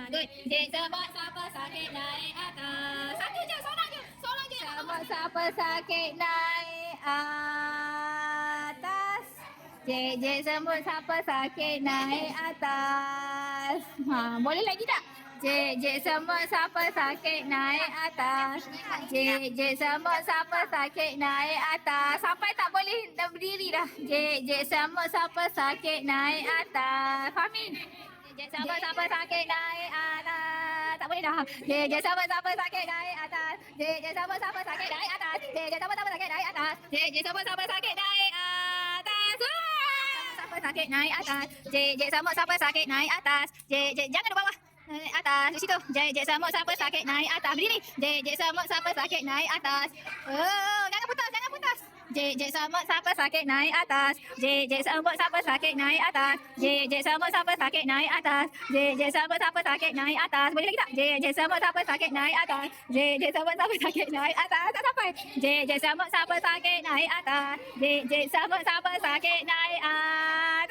good. J semut siapa sakit naik atas. Satu je, seorang je. Seorang je. Semut siapa sakit naik atas. J semut siapa sakit naik atas. Boleh lagi tak? J semut siapa sakit naik atas. J semut siapa sakit naik atas. Sampai tak boleh dah berdiri dah. J semut siapa sakit naik atas. Fahmi? J semut siapa sakit naik atas. Tak boleh dah. J semut siapa sakit naik atas. J semut siapa sakit naik atas. J semut siapa sakit naik atas. J semut siapa sakit naik atas. Siapa sakit naik atas. J semut siapa sakit naik atas. J jangan di bawah. Naik atas di situ. J semut siapa sakit naik atas. Berdiri. J semut siapa sakit naik atas. Oh, jangan putus, jangan putus. J semut siapa sakit naik atas. J semut siapa sakit naik atas. J semut siapa sakit naik atas. J semut siapa sakit naik atas. Boleh lagi tak? J semut siapa sakit naik atas. J semut siapa sakit naik atas. Tak sampai. J semut siapa sakit naik atas. J semut siapa sakit naik atas.